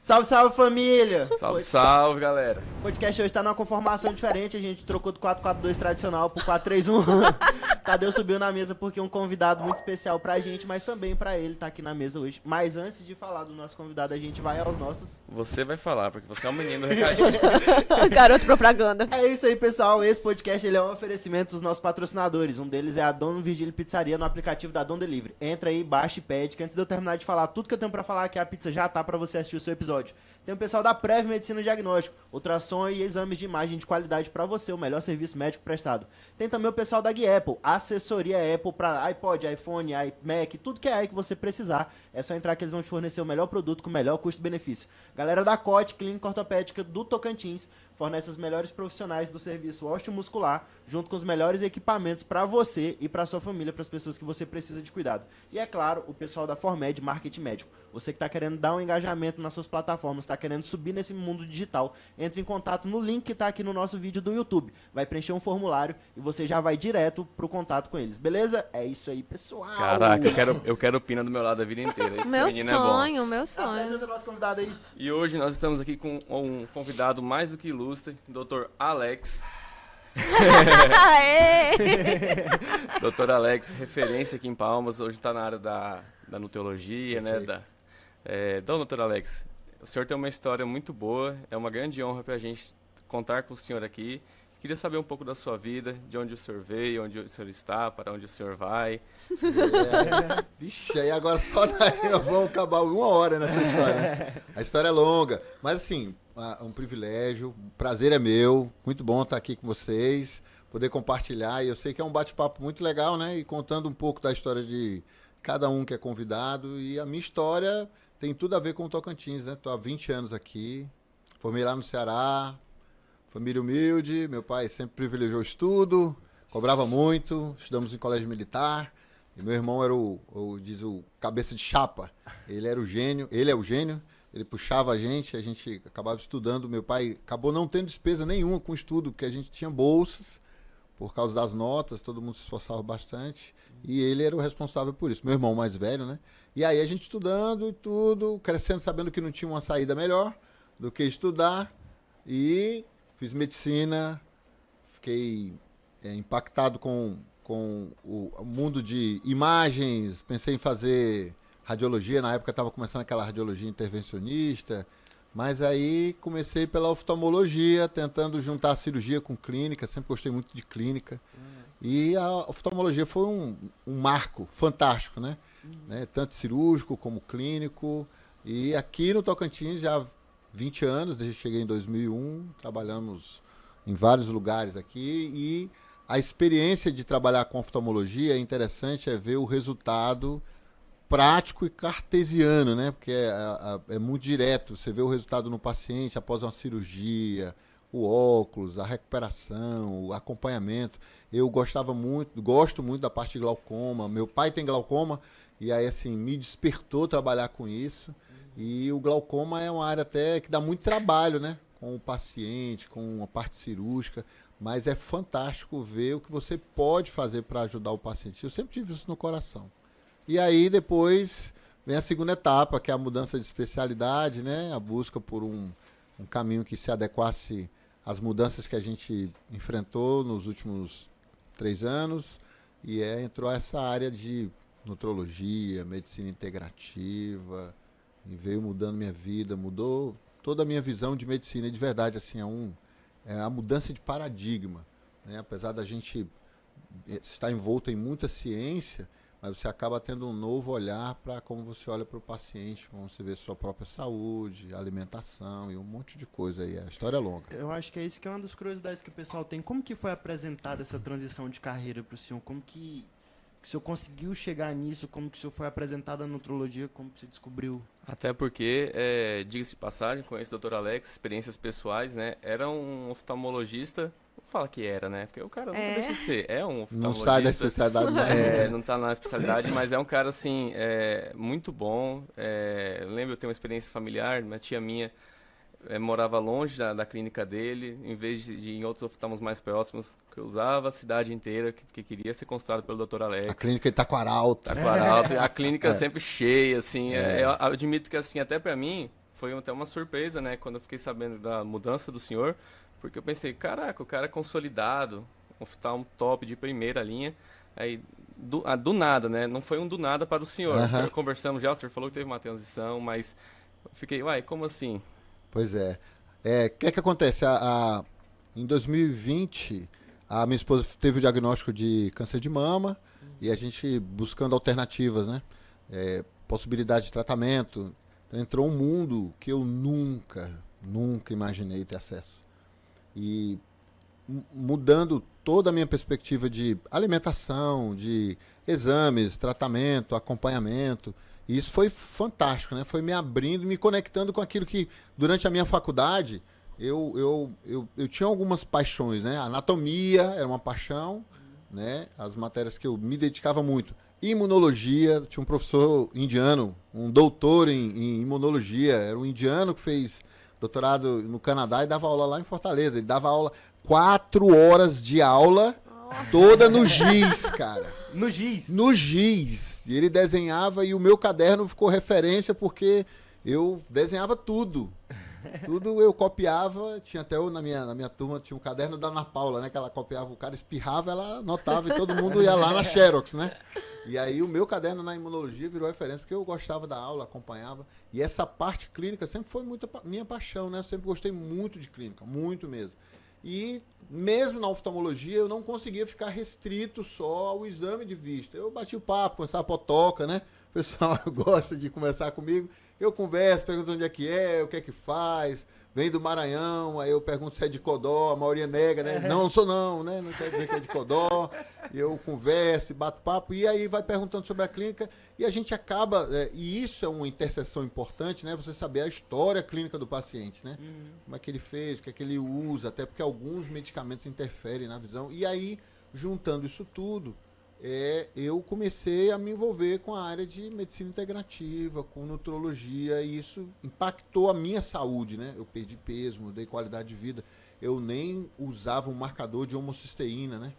Salve, salve, família! Salve, salve, galera. O podcast hoje tá numa conformação diferente, a gente trocou do 4-4-2 tradicional pro 4-3-1. Tadeu subiu na mesa porque um convidado muito especial pra gente, mas também pra ele tá aqui na mesa hoje. Mas antes de falar do nosso convidado, a gente vai aos nossos... Você vai falar, porque você é um menino do recadinho. Garoto propaganda. É isso aí, pessoal. Esse podcast ele é um oferecimento dos nossos patrocinadores. Um deles é a Dom Virgílio Pizzaria no aplicativo da Dom Delivery. Entra aí, baixa e pede, que antes de eu terminar de falar tudo que eu tenho pra falar aqui, a pizza já tá pra você assistir o seu episódio. Tem o pessoal da Prev Medicina Diagnóstico, ultrassom e exames de imagem de qualidade para você, o melhor serviço médico prestado. Tem também o pessoal da Gui Apple, assessoria Apple para iPod, iPhone, iMac, tudo que é aí que você precisar. É só entrar que eles vão te fornecer o melhor produto com o melhor custo-benefício. Galera da COT, Clínica Ortopédica do Tocantins, fornece os melhores profissionais do serviço osteomuscular, junto com os melhores equipamentos para você e para sua família, para as pessoas que você precisa de cuidado. E é claro, o pessoal da Formed Marketing Médico. Você que está querendo dar um engajamento nas suas plataformas, está querendo subir nesse mundo digital, entre em contato no link que está aqui no nosso vídeo do YouTube. Vai preencher um formulário e você já vai direto pro contato com eles, beleza? É isso aí, pessoal. Caraca, eu quero o Pina do meu lado a vida inteira. Esse Meu menino sonho, é bom. meu sonho. Apresenta o nosso convidado aí. E hoje nós estamos aqui com um convidado mais do que ilustre, Dr. Alex. Aê! Dr. Alex, referência aqui em Palmas, hoje está na área da nutriologia, né? Então, Dr. Alex, o senhor tem uma história muito boa, é uma grande honra para a gente contar com o senhor aqui. Queria saber um pouco da sua vida, de onde o senhor veio, onde o senhor está, para onde o senhor vai. Vixe, aí agora só daí nós vamos acabar 1 hora nessa história. Né? A história é longa, mas assim, um privilégio, um prazer é meu, muito bom estar aqui com vocês, poder compartilhar, e eu sei que é um bate-papo muito legal, né, e contando um pouco da história de cada um que é convidado, e a minha história tem tudo a ver com o Tocantins, né, tô há 20 anos aqui, formei lá no Ceará, família humilde, meu pai sempre privilegiou o estudo, cobrava muito, estudamos em colégio militar, e meu irmão era o cabeça de chapa, ele é o gênio, ele puxava a gente acabava estudando, meu pai acabou não tendo despesa nenhuma com estudo, porque a gente tinha bolsas, por causa das notas, todo mundo se esforçava bastante, e ele era o responsável por isso, meu irmão mais velho, né? E aí a gente estudando e tudo, crescendo, sabendo que não tinha uma saída melhor do que estudar, e fiz medicina, fiquei impactado com o mundo de imagens, pensei em fazer radiologia, na época estava começando aquela radiologia intervencionista, mas aí comecei pela oftalmologia, tentando juntar a cirurgia com clínica, sempre gostei muito de clínica, e a oftalmologia foi um marco fantástico, né? Tanto cirúrgico como clínico, e aqui no Tocantins já 20 anos, desde que cheguei em 2001, trabalhamos em vários lugares aqui, e a experiência de trabalhar com oftalmologia é interessante, é ver o resultado prático e cartesiano, né? Porque é muito direto, você vê o resultado no paciente após uma cirurgia, o óculos, a recuperação, o acompanhamento. Eu gosto muito da parte de glaucoma, meu pai tem glaucoma, e aí assim, me despertou trabalhar com isso. E o glaucoma é uma área até que dá muito trabalho, né? Com o paciente, com a parte cirúrgica, mas é fantástico ver o que você pode fazer para ajudar o paciente. Eu sempre tive isso no coração. E aí depois vem a segunda etapa, que é a mudança de especialidade, né? A busca por um caminho que se adequasse às mudanças que a gente enfrentou nos últimos 3 anos. E entrou essa área de nutrologia, medicina integrativa, e veio mudando minha vida, mudou toda a minha visão de medicina, e de verdade, assim, é a mudança de paradigma, né? Apesar da gente estar envolto em muita ciência, mas você acaba tendo um novo olhar para como você olha para o paciente, como você vê sua própria saúde, alimentação e um monte de coisa aí. A história é longa. Eu acho que é isso que é uma das curiosidades que o pessoal tem. Como que foi apresentada essa transição de carreira para o senhor? Como que o senhor conseguiu chegar nisso? Como que o senhor foi apresentado à nutrologia? Como que você descobriu? Até porque, diga-se de passagem, conheço o Dr. Alex, experiências pessoais, né? Era um oftalmologista, não fala que era, né? Porque o cara não deixa de ser, é um oftalmologista. Não sai da especialidade, né? Não tá na especialidade, mas é um cara, assim, muito bom. Lembro, eu tenho uma experiência familiar, uma tia minha morava longe da clínica dele, em vez de ir em outros oftalmos mais próximos, cruzava a cidade inteira, que queria ser consultado pelo Dr. Alex. A clínica Itaquaralto. Itaquaralto, a clínica sempre cheia, assim, eu admito que, assim, até pra mim, foi até uma surpresa, né, quando eu fiquei sabendo da mudança do senhor, porque eu pensei, caraca, o cara é consolidado, um top de primeira linha, aí do nada, né, não foi um do nada para o senhor. O senhor, conversamos já, o senhor falou que teve uma transição, mas eu fiquei, uai, como assim? Pois é. O que acontece? Em 2020, a minha esposa teve o diagnóstico de câncer de mama e a gente buscando alternativas, né? Possibilidade de tratamento. Então, entrou um mundo que eu nunca imaginei ter acesso. E mudando toda a minha perspectiva de alimentação, de exames, tratamento, acompanhamento. E isso foi fantástico, né? Foi me abrindo, me conectando com aquilo que, durante a minha faculdade, eu tinha algumas paixões, né? A anatomia era uma paixão, né? As matérias que eu me dedicava muito. Imunologia, tinha um professor indiano, um doutor em imunologia, era um indiano que fez doutorado no Canadá e dava aula lá em Fortaleza. Ele dava aula, 4 horas de aula, toda no giz, cara. No giz? No giz. E ele desenhava e o meu caderno ficou referência porque eu desenhava tudo. Tudo eu copiava. Tinha até na minha turma, tinha um caderno da Ana Paula, né? Que ela copiava, o cara espirrava, ela anotava e todo mundo ia lá na Xerox, né? E aí o meu caderno na imunologia virou referência porque eu gostava da aula, acompanhava. E essa parte clínica sempre foi muito minha paixão, né? Eu sempre gostei muito de clínica, muito mesmo. E mesmo na oftalmologia eu não conseguia ficar restrito só ao exame de vista. Eu bati o papo, começava a potoca, né? O pessoal gosta de conversar comigo. Eu converso, pergunto onde é, o que faz. Vem do Maranhão, aí eu pergunto se é de Codó, a maioria nega, né? Não sou não, né? Não quer dizer que é de Codó. Eu converso, bato papo, e aí vai perguntando sobre a clínica, e a gente acaba, e isso é uma interseção importante, né? Você saber a história clínica do paciente, né? Como é que ele fez, o que é que ele usa, até porque alguns medicamentos interferem na visão. E aí, juntando isso tudo, eu comecei a me envolver com a área de medicina integrativa, com nutrologia, e isso impactou a minha saúde, né? Eu perdi peso, mudei qualidade de vida. Eu nem usava um marcador de homocisteína, né?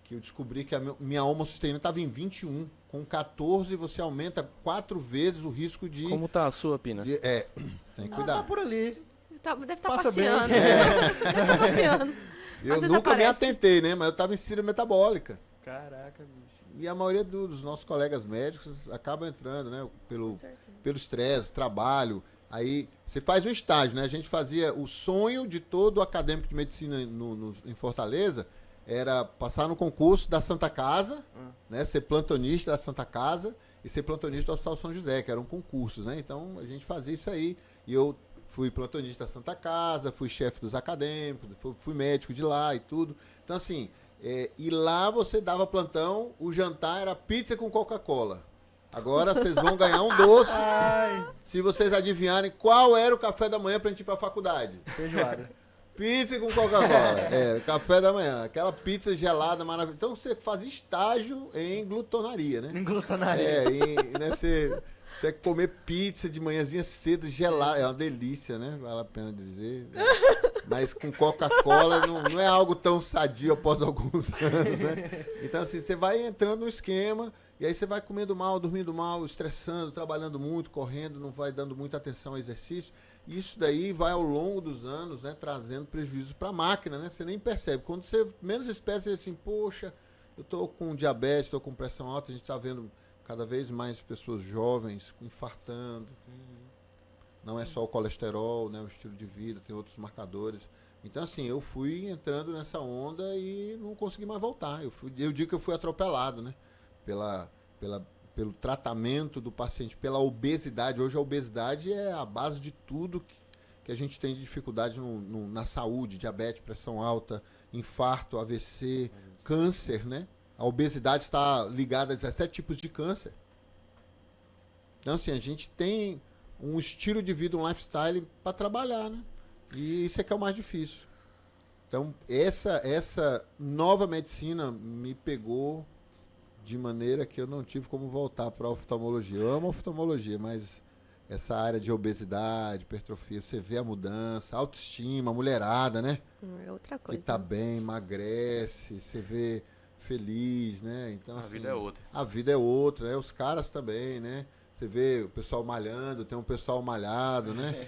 Que eu descobri que a minha homocisteína estava em 21. Com 14 você aumenta 4 vezes o risco de... Como tá a sua, Pina? Tem que cuidar. Tá por ali. Deve estar Passa bem. passeando. Deve estar passeando. Eu Às vezes nunca me aparece. atentei, né? Mas eu estava em síndrome metabólica. Caraca, bicho. E a maioria dos nossos colegas médicos acaba entrando, né? Pelo estresse, trabalho. Aí você faz um estágio, né? A gente fazia o sonho de todo acadêmico de medicina em Fortaleza, era passar no concurso da Santa Casa, né? Ser plantonista da Santa Casa e ser plantonista do Hospital São José, que eram concursos, né? Então a gente fazia isso aí. E eu fui plantonista da Santa Casa, fui chefe dos acadêmicos, fui médico de lá e tudo. Então assim, e lá você dava plantão, o jantar era pizza com Coca-Cola. Agora vocês vão ganhar um doce se vocês adivinharem qual era o café da manhã pra gente ir pra faculdade. Feijoada. Pizza com Coca-Cola. Café da manhã. Aquela pizza gelada maravilhosa. Então você faz estágio em glutonaria, né? Em glutonaria. Né, você comer pizza de manhãzinha cedo, gelada. É uma delícia, né? Vale a pena dizer. Mas com Coca-Cola não é algo tão sadio após alguns anos, né? Então, assim, você vai entrando no esquema, e aí você vai comendo mal, dormindo mal, estressando, trabalhando muito, correndo, não vai dando muita atenção ao exercício. E isso daí vai ao longo dos anos, né, trazendo prejuízo para a máquina, né? Você nem percebe. Quando você menos espera, você diz assim, poxa, eu estou com diabetes, estou com pressão alta, a gente está vendo cada vez mais pessoas jovens infartando. Não é só o colesterol, né, o estilo de vida, tem outros marcadores. Então, assim, eu fui entrando nessa onda e não consegui mais voltar. Eu digo que eu fui atropelado, né? Pelo tratamento do paciente, pela obesidade. Hoje a obesidade é a base de tudo que a gente tem de dificuldade na saúde, diabetes, pressão alta, infarto, AVC, câncer, né? A obesidade está ligada a 17 tipos de câncer. Então, assim, a gente tem um estilo de vida, um lifestyle para trabalhar, né? E isso é que é o mais difícil. Então, essa nova medicina me pegou de maneira que eu não tive como voltar para a oftalmologia. Eu amo a oftalmologia, mas essa área de obesidade, hipertrofia, você vê a mudança, autoestima, a mulherada, né? É outra coisa. Que tá bem, emagrece, você vê feliz, né? Então, A assim, vida é outra. A vida é outra, né? Os caras também, né? Você vê o pessoal malhando, tem um pessoal malhado, né?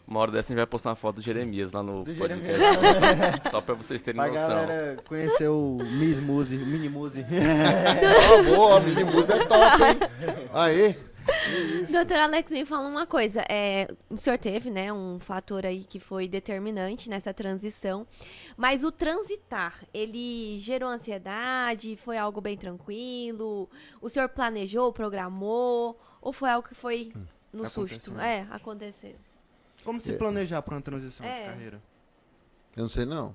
Uma hora dessa a gente vai postar uma foto do Jeremias lá no Do podcast. Só pra vocês terem Pra noção. galera conhecer o Miss Muse, o Mini Muse. Boa, a Mini Musa é top, hein? Aí. Doutor Alex, me fala uma coisa. O senhor teve, né, um fator aí que foi determinante nessa transição, mas o transitar, ele gerou ansiedade? Foi algo bem tranquilo? O senhor planejou, programou? Ou foi algo que foi no susto? Aconteceu. Como se planejar pra uma transição de É. carreira? Eu não sei não.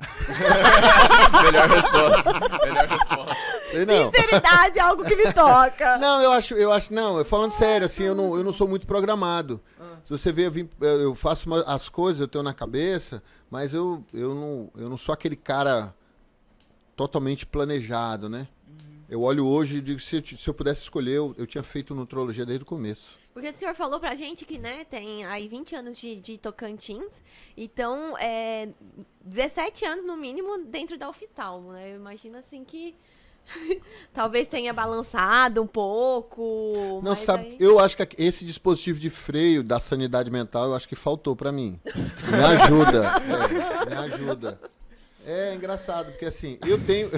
Melhor resposta. Sei não. Sinceridade é algo que me toca. Não, eu acho, não, falando sério, assim, eu não sou muito programado. Se você ver, eu faço as coisas, eu tenho na cabeça, mas eu não sou aquele cara totalmente planejado, né? Eu olho hoje e digo, se eu pudesse escolher, eu tinha feito nutrologia desde o começo. Porque o senhor falou pra gente que, né, tem aí 20 anos de Tocantins, então 17 anos no mínimo dentro da oftalmo, né? Eu imagino assim que talvez tenha balançado um pouco. Não, mas sabe, aí... eu acho que esse dispositivo de freio da sanidade mental, eu acho que faltou pra mim. Me ajuda, me ajuda. É engraçado, porque assim, eu tenho,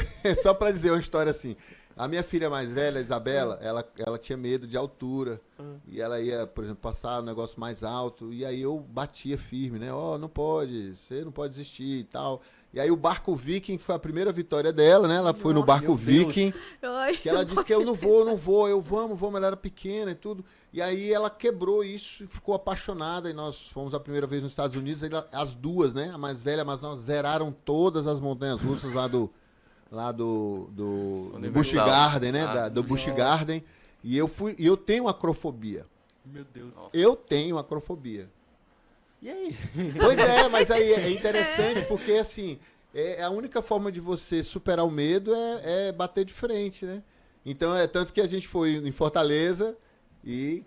só pra dizer uma história assim, a minha filha mais velha, a Isabela, ela tinha medo de altura, e ela ia, por exemplo, passar um negócio mais alto, e aí eu batia firme, né, não pode, você não pode desistir e tal. E aí o barco Viking foi a primeira vitória dela, né, ela foi no barco Viking, que ela disse que eu não vou, vamos, ela era pequena e tudo. E aí ela quebrou isso e ficou apaixonada, e nós fomos a primeira vez nos Estados Unidos, aí as duas, né, a mais velha e a mais nova, zeraram todas as montanhas russas lá do Busch Garden, né, do Busch Garden, e eu tenho acrofobia. Meu Deus. Eu tenho acrofobia. E aí? Pois é, mas aí é interessante porque, assim, a única forma de você superar o medo é bater de frente, né? Então, tanto que a gente foi em Fortaleza e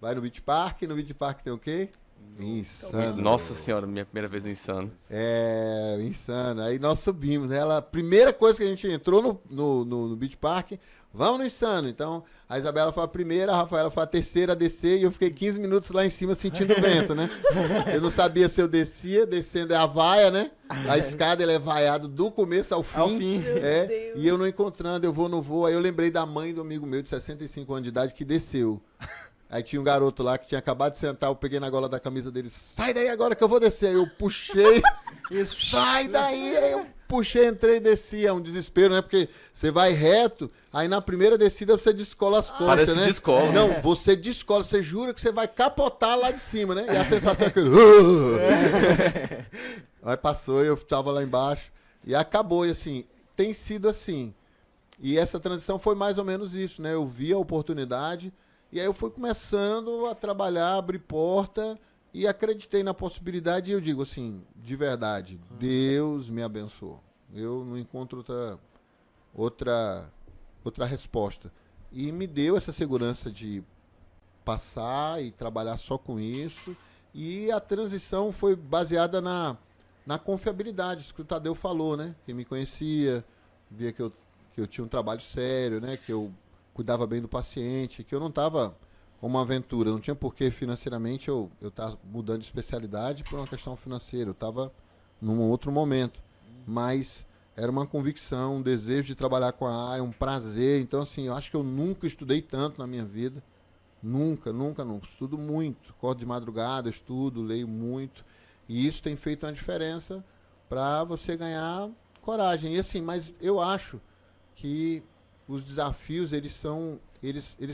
vai no Beach Park. No Beach Park tem o quê? Insano. Nossa senhora, minha primeira vez no Insano. Insano. Aí nós subimos, né? A primeira coisa que a gente entrou no Beach Park, vamos no Insano. Então, a Isabela foi a primeira, a Rafaela foi a terceira a descer e eu fiquei 15 minutos lá em cima sentindo o vento, né? Eu não sabia se eu descia, descendo é a vaia, né? A escada ela é vaiada do começo ao fim. Ao fim. E eu não encontrando, eu vou, não vou. Aí eu lembrei da mãe do amigo meu de 65 anos de idade que desceu. Aí tinha um garoto lá que tinha acabado de sentar, eu peguei na gola da camisa dele, sai daí agora que eu vou descer. Aí eu puxei, sai daí, aí eu puxei, entrei e desci. É um desespero, né? Porque você vai reto, aí na primeira descida você descola as costas, Parece né? que descola. Não, você descola, você jura que você vai capotar lá de cima, né? E a sensação é aquele... Aí passou e eu tava lá embaixo e acabou. E assim, tem sido assim. E essa transição foi mais ou menos isso, né? Eu vi a oportunidade... E aí eu fui começando a trabalhar, abrir porta e acreditei na possibilidade. E eu digo assim, de verdade, Deus me abençoou. Eu não encontro outra resposta. E me deu essa segurança de passar e trabalhar só com isso. E a transição foi baseada na confiabilidade, isso que o Tadeu falou, né? Quem me conhecia, via que eu tinha um trabalho sério, né? Que eu cuidava bem do paciente, que eu não estava uma aventura, não tinha porquê financeiramente eu estar mudando de especialidade por uma questão financeira, eu estava num outro momento, mas era uma convicção, um desejo de trabalhar com a área, um prazer. Então assim, eu acho que eu nunca estudei tanto na minha vida, nunca, estudo muito, acordo de madrugada, estudo, leio muito, e isso tem feito uma diferença para você ganhar coragem. E assim, mas eu acho que os desafios, eles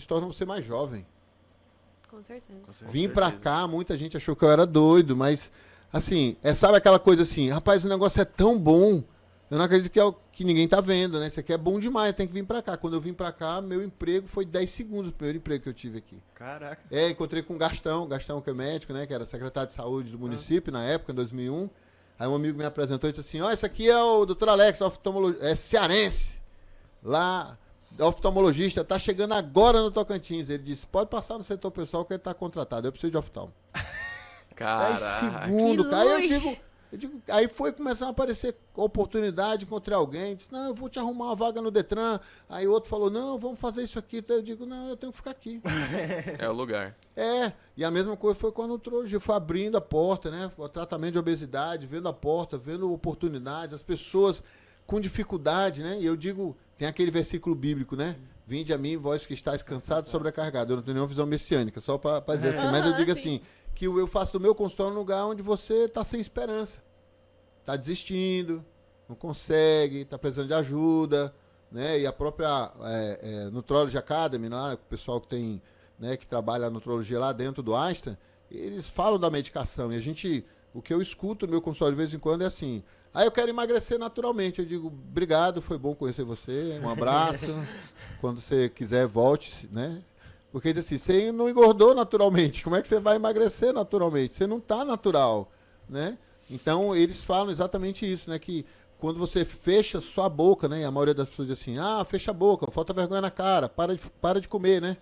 tornam você mais jovem. Com certeza. Vim pra cá, muita gente achou que eu era doido, mas, assim, sabe aquela coisa assim, rapaz, o negócio é tão bom, eu não acredito que ninguém tá vendo, né? Isso aqui é bom demais, tem que vir pra cá. Quando eu vim pra cá, meu emprego foi 10 segundos, o primeiro emprego que eu tive aqui. Caraca. Encontrei com o Gastão que é médico, né? Que era secretário de saúde do município, na época, em 2001. Aí um amigo me apresentou e disse assim, esse aqui é o Dr. Alex, oftalmologista, cearense. Lá, oftalmologista, tá chegando agora no Tocantins. Ele disse, pode passar no setor pessoal que ele tá contratado, eu preciso de oftalmo. 10 Caraca. segundos, Que cara. Aí eu luz. digo, Eu digo, aí foi começando a aparecer oportunidade, encontrei alguém, disse, não, eu vou te arrumar uma vaga no Detran. Aí outro falou, não, vamos fazer isso aqui. Eu digo, não, eu tenho que ficar aqui. É o lugar. E a mesma coisa foi com a nutrologia, foi abrindo a porta, né? O tratamento de obesidade, vendo a porta, vendo oportunidades, as pessoas com dificuldade, né? E eu digo, tem aquele versículo bíblico, né? Vinde a mim, vós que estáis cansados e sobrecarregados. Eu não tenho nenhuma visão messiânica, só para dizer assim. Mas eu digo assim, que eu faço do meu consultório um lugar onde você está sem esperança. Está desistindo, não consegue, está precisando de ajuda, né? E a própria Nutrology Academy, lá, o pessoal que tem, né, que trabalha a nutrologia lá dentro do Einstein, eles falam da medicação. E o que eu escuto no meu consultório de vez em quando é assim, eu quero emagrecer naturalmente. Eu digo, obrigado, foi bom conhecer você, um abraço. Quando você quiser, volte, né? Porque diz assim, você não engordou naturalmente, como é que você vai emagrecer naturalmente? Você não está natural, né? Então, eles falam exatamente isso, né? Que quando você fecha sua boca, né? E a maioria das pessoas diz assim, fecha a boca, falta vergonha na cara, para de comer, né?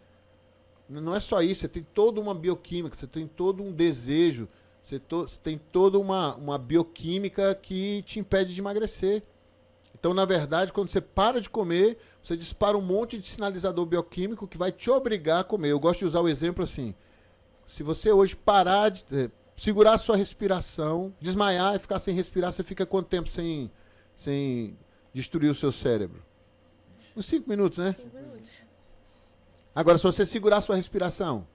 Não é só isso, você tem toda uma bioquímica, você tem todo um desejo, você tem toda uma bioquímica que te impede de emagrecer. Então, na verdade, quando você para de comer, você dispara um monte de sinalizador bioquímico que vai te obrigar a comer. Eu gosto de usar o exemplo assim, se você hoje parar de segurar a sua respiração, desmaiar e ficar sem respirar, você fica quanto tempo sem destruir o seu cérebro? Uns 5 minutos, né? 5 minutos. Agora, se você segurar a sua respiração,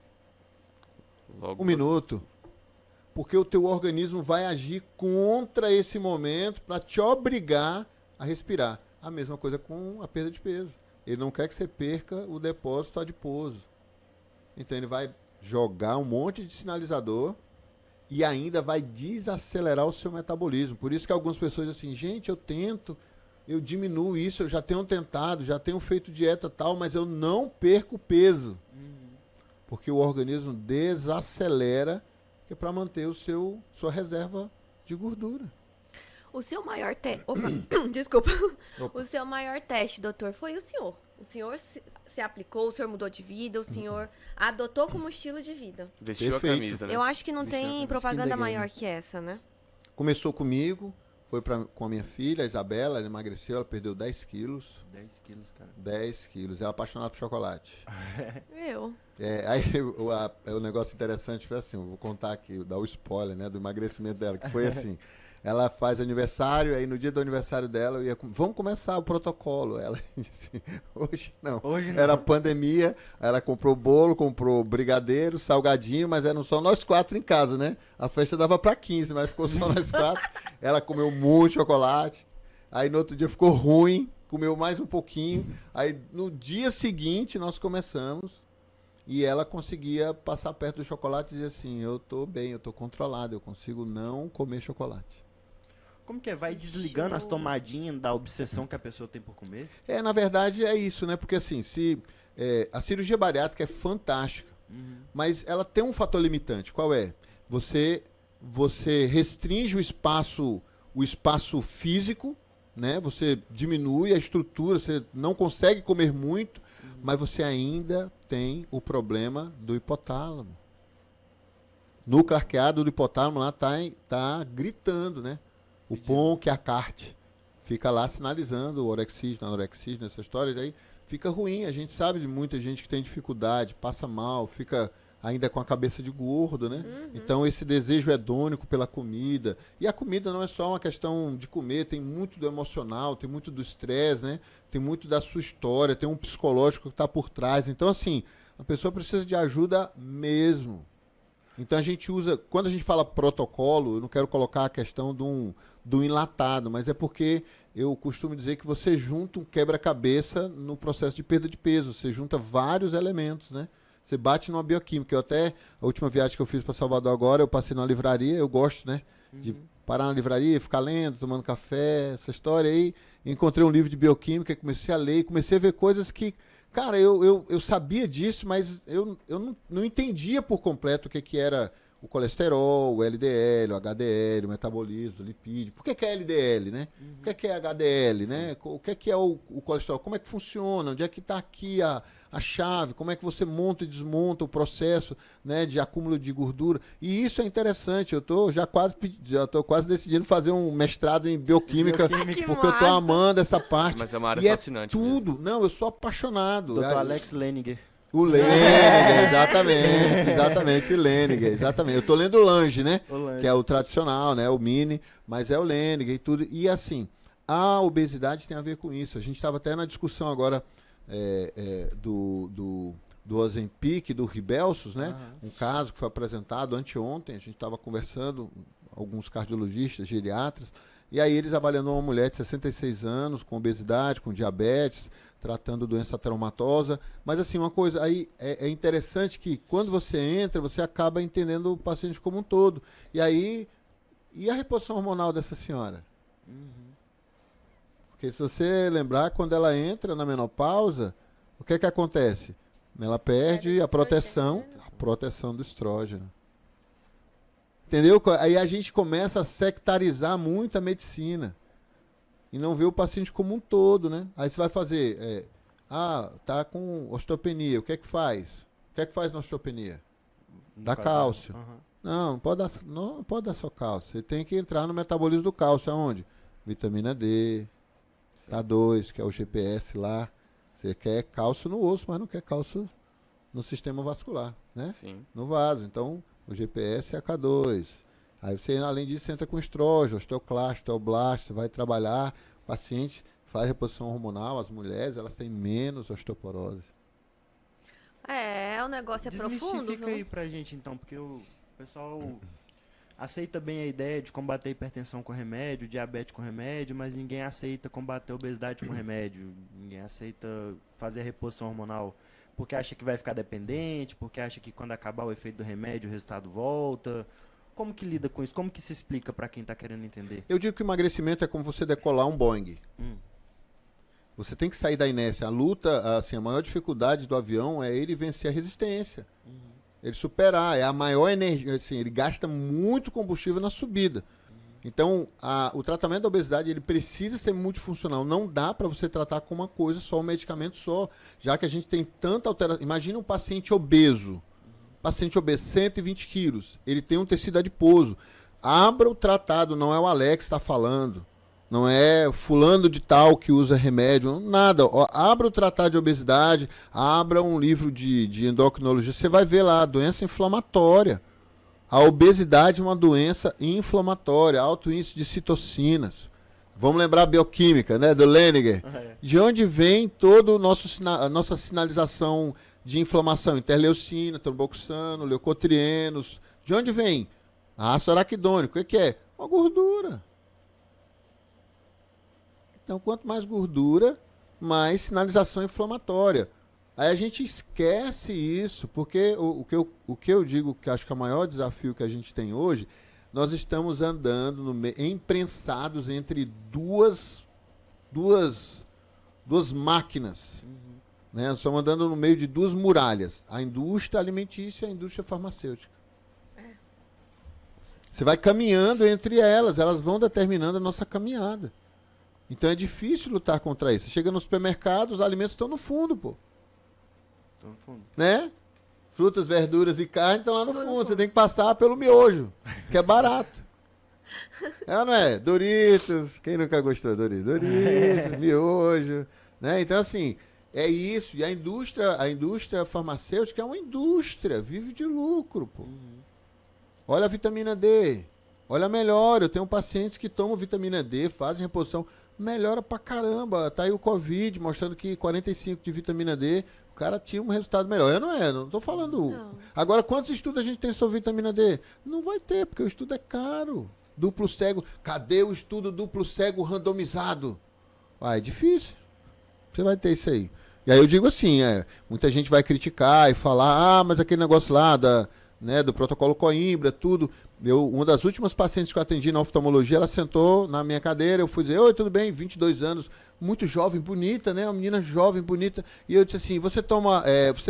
Logo 1 minuto, porque o teu organismo vai agir contra esse momento para te obrigar a respirar. A mesma coisa com a perda de peso. Ele não quer que você perca o depósito adiposo. Então ele vai jogar um monte de sinalizador e ainda vai desacelerar o seu metabolismo. Por isso que algumas pessoas dizem assim, gente, eu diminuo isso, eu já tenho tentado, já tenho feito dieta tal, mas eu não perco peso. Porque o organismo desacelera, que é para manter sua reserva de gordura. O seu maior teste. Desculpa. O seu maior teste, doutor, foi o senhor. O senhor se aplicou, o senhor mudou de vida, o senhor adotou como estilo de vida. Vestiu Perfeito. a camisa, né? Eu acho que não Vestiu a tem camisa. propaganda Skin the maior game. que essa, né? Começou comigo, foi com a minha filha, a Isabela, ela emagreceu, ela perdeu 10 quilos. 10 quilos, cara. 10 quilos. Ela é apaixonada por chocolate. Eu. Aí o negócio interessante foi assim, eu vou contar aqui, dar o spoiler, né, do emagrecimento dela, que foi assim, ela faz aniversário, aí no dia do aniversário dela, vamos começar o protocolo. Ela disse, hoje não. Era pandemia, aí ela comprou bolo, comprou brigadeiro, salgadinho, mas eram só nós 4 em casa, né? A festa dava para 15, mas ficou só nós 4. Ela comeu muito chocolate, aí no outro dia ficou ruim, comeu mais um pouquinho, aí no dia seguinte nós começamos, e ela conseguia passar perto do chocolate e dizer assim, eu tô bem, eu tô controlado, eu consigo não comer chocolate. Como que é? Vai desligando as tomadinhas da obsessão que a pessoa tem por comer? Na verdade é isso, né? Porque assim, a cirurgia bariátrica é fantástica, mas ela tem um fator limitante. Qual é? Você restringe o espaço físico, né? Você diminui a estrutura, você não consegue comer muito, mas você ainda tem o problema do hipotálamo. Núcleo arqueado do hipotálamo lá tá gritando, né? O POM, que é a CART, fica lá sinalizando o orexígeno, anorexígeno, essa história, aí fica ruim. A gente sabe de muita gente que tem dificuldade, passa mal, fica ainda com a cabeça de gordo, né? Então esse desejo hedônico pela comida. E a comida não é só uma questão de comer, tem muito do emocional, tem muito do estresse, né? Tem muito da sua história, tem um psicológico que está por trás. Então, assim, a pessoa precisa de ajuda mesmo. Então a gente usa, quando a gente fala protocolo, eu não quero colocar a questão do enlatado, mas é porque eu costumo dizer que você junta um quebra-cabeça no processo de perda de peso, você junta vários elementos, né? Você bate numa bioquímica. A última viagem que eu fiz para Salvador agora, eu passei numa livraria, eu gosto, né? De parar na livraria, ficar lendo, tomando café, essa história aí. Encontrei um livro de bioquímica, comecei a ler, comecei a ver coisas que, cara, eu sabia disso, mas eu não entendia por completo o que era o colesterol, o LDL, o HDL, o metabolismo, o lipídio. Por que é LDL, né? O que é HDL, né? O que é o colesterol? Como é que funciona? Onde é que está aqui a a chave, como é que você monta e desmonta o processo, né, de acúmulo de gordura. E isso é interessante. Eu tô quase decidindo fazer um mestrado em bioquímica, Que porque eu tô massa. amando essa parte. Mas é uma área E fascinante mesmo. tudo. Não, eu sou apaixonado. Dr. Alex Leninger. O Leninger, exatamente, o Leninger, exatamente. Eu tô lendo o Lange, né? O Lange. Que é o tradicional, né? O mini, mas é o Leninger e tudo. E assim, a obesidade tem a ver com isso. A gente estava até na discussão agora do Ozempic, do Ribelsus, né? Um caso que foi apresentado anteontem. A gente estava conversando, alguns cardiologistas, geriatras, e aí eles avaliando uma mulher de 66 anos, com obesidade, com diabetes, tratando doença ateromatosa. Mas assim, uma coisa aí é interessante que quando você entra, você acaba entendendo o paciente como um todo. E aí, e a reposição hormonal dessa senhora? Porque se você lembrar, quando ela entra na menopausa, o que acontece? Ela perde a proteção do estrógeno. Entendeu? Aí a gente começa a sectarizar muito a medicina. E não vê o paciente como um todo, né? Aí você vai fazer, tá com osteopenia, o que é que faz? O que é que faz na osteopenia? Dá cálcio. Não pode dar só cálcio. Você tem que entrar no metabolismo do cálcio, aonde? Vitamina D, K2, que é o GPS lá. Você quer cálcio no osso, mas não quer cálcio no sistema vascular, né? Sim. No vaso. Então, o GPS é a K2. Aí você, além disso, entra com estrógeno, osteoclasto, osteoblasto, você vai trabalhar, o paciente faz reposição hormonal, as mulheres, elas têm menos osteoporose. O negócio é profundo, Desmistifica viu? aí pra gente, então, porque o pessoal aceita bem a ideia de combater hipertensão com remédio, diabetes com remédio, mas ninguém aceita combater obesidade com remédio, ninguém aceita fazer a reposição hormonal, porque acha que vai ficar dependente, porque acha que quando acabar o efeito do remédio o resultado volta. Como que lida com isso? Como que se explica pra quem tá querendo entender? Eu digo que o emagrecimento é como você decolar um Boeing. Você tem que sair da inércia. A luta, assim, a maior dificuldade do avião é ele vencer a resistência. Ele superar, é a maior energia, assim, ele gasta muito combustível na subida. Então, o tratamento da obesidade, ele precisa ser multifuncional. Não dá para você tratar com uma coisa só, um medicamento só, já que a gente tem tanta alteração. Imagina um paciente obeso. Paciente obeso, 120 quilos, ele tem um tecido adiposo. Abra o tratado, não é o Alex que está falando, não é fulano de tal que usa remédio, nada. Abra o tratado de obesidade, abra um livro de endocrinologia, você vai ver lá, doença inflamatória. A obesidade é uma doença inflamatória, alto índice de citocinas. Vamos lembrar a bioquímica, né, do Leninger. De onde vem toda a nossa sinalização de inflamação? Interleucina, tromboxano, leucotrienos. De onde vem? Ácido araquidônico. O que é? Uma gordura. Então, quanto mais gordura, mais sinalização inflamatória. Aí a gente esquece isso, porque o que eu digo que acho que é o maior desafio que a gente tem hoje, nós estamos andando imprensados entre duas máquinas. Né? Nós estamos andando no meio de duas muralhas, a indústria alimentícia e a indústria farmacêutica. Você vai caminhando entre elas vão determinando a nossa caminhada. Então é difícil lutar contra isso. Você chega no supermercado, os alimentos estão no fundo, pô. Estão no fundo. Né? Frutas, verduras e carne estão lá no fundo. Você tem que passar pelo miojo, que é barato. É ou não é? Doritos, quem nunca gostou de Doritos? Doritos, miojo, né? Então assim, é isso. E a indústria farmacêutica é uma indústria, vive de lucro, pô. Olha a vitamina D. Olha, melhora. Eu tenho pacientes que tomam vitamina D, fazem reposição, melhora pra caramba. Tá aí o Covid mostrando que 45 de vitamina D, o cara tinha um resultado melhor. Não tô falando. Não. Agora, quantos estudos a gente tem sobre vitamina D? Não vai ter, porque o estudo é caro. Duplo cego. Cadê o estudo duplo cego randomizado? É difícil. Você vai ter isso aí. E aí eu digo assim, muita gente vai criticar e falar, mas aquele negócio lá do protocolo Coimbra, tudo. Uma das últimas pacientes que eu atendi na oftalmologia, ela sentou na minha cadeira, eu fui dizer, oi, tudo bem? 22 anos, muito jovem, bonita, né? Uma menina jovem, bonita. E eu disse assim, você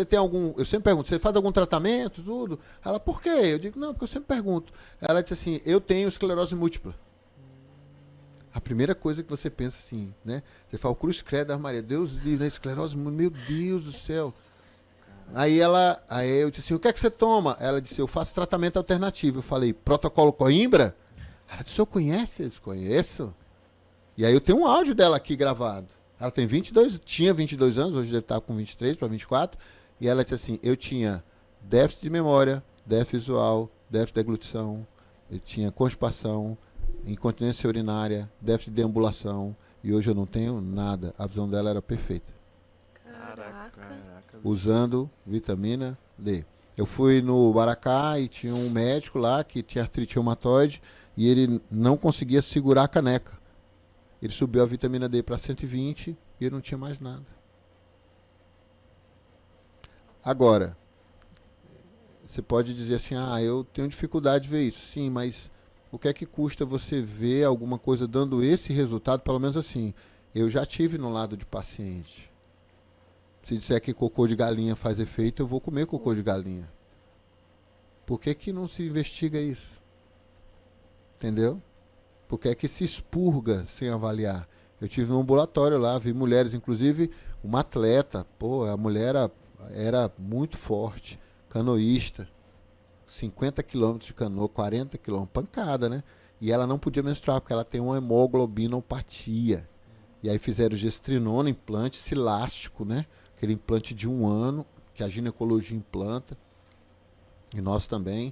tem algum, eu sempre pergunto, você faz algum tratamento, tudo? Ela, por quê? Eu digo, não, porque eu sempre pergunto. Ela disse assim, eu tenho esclerose múltipla. A primeira coisa que você pensa assim, né? Você fala, cruz credo, Maria, Deus livre, esclerose múltipla, meu Deus do céu. Aí eu disse assim, o que é que você toma? Ela disse, eu faço tratamento alternativo. Eu falei, protocolo Coimbra? Ela disse, o senhor conhece? Eu disse, conheço. E aí eu tenho um áudio dela aqui gravado. Ela tinha 22 anos, hoje deve estar com 23 para 24. E ela disse assim, eu tinha déficit de memória, déficit visual, déficit de deglutição, eu tinha constipação, incontinência urinária, déficit de deambulação. E hoje eu não tenho nada. A visão dela era perfeita. Caraca. Usando vitamina D. Eu fui no Baracá e tinha um médico lá que tinha artrite reumatoide e ele não conseguia segurar a caneca. Ele subiu a vitamina D para 120 e eu não tinha mais nada. Agora, você pode dizer assim, eu tenho dificuldade de ver isso. Sim, mas o que é que custa você ver alguma coisa dando esse resultado? Pelo menos assim, eu já tive no lado de paciente. Se disser que cocô de galinha faz efeito, eu vou comer cocô de galinha. Por que que não se investiga isso? Entendeu? Por que é que se expurga sem avaliar? Eu tive um ambulatório lá, vi mulheres, inclusive uma atleta, a mulher era muito forte, canoísta, 50 quilômetros de canoa, 40 quilômetros, pancada, né? E ela não podia menstruar porque ela tem uma hemoglobinopatia. E aí fizeram gestrinona, implante silástico, né? Aquele implante de 1 ano, que a ginecologia implanta, e nós também,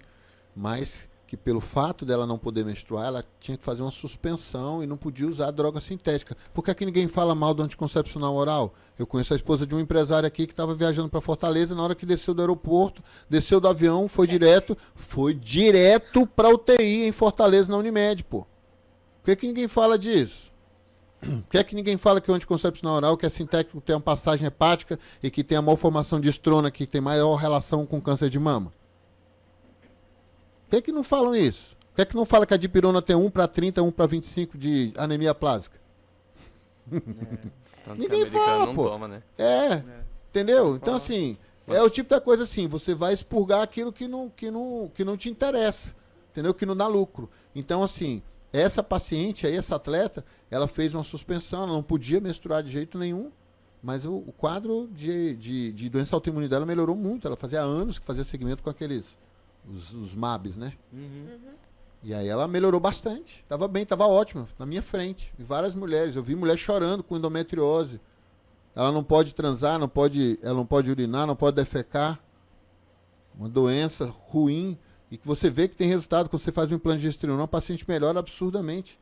mas que pelo fato dela não poder menstruar, ela tinha que fazer uma suspensão e não podia usar droga sintética. Por que é que ninguém fala mal do anticoncepcional oral? Eu conheço a esposa de um empresário aqui que estava viajando para Fortaleza, na hora que desceu do aeroporto, desceu do avião, foi direto para UTI em Fortaleza, na Unimed, pô. Por que é que ninguém fala disso? Por que é que ninguém fala que o anticoncepcional oral, que é sintético, tem uma passagem hepática e que tem a malformação de estrona, que tem maior relação com câncer de mama? Por que é que não falam isso? Por que é que não fala que a dipirona tem 1/30, 1/25 de anemia plásica? Ninguém fala, não pô. Toma, né? Entendeu? Então, assim, é o tipo da coisa assim, você vai expurgar aquilo que não te interessa, entendeu? Que não dá lucro. Então, assim, essa paciente aí, essa atleta, ela fez uma suspensão, ela não podia menstruar de jeito nenhum, mas o quadro de doença autoimune dela melhorou muito. Ela fazia anos que fazia segmento com aqueles, os MABs, né? E aí ela melhorou bastante. Tava bem, tava ótima, na minha frente. E várias mulheres, eu vi mulher chorando com endometriose. Ela não pode transar, ela não pode urinar, não pode defecar. Uma doença ruim. E que você vê que tem resultado quando você faz um implante de gestrinona, o paciente melhora absurdamente.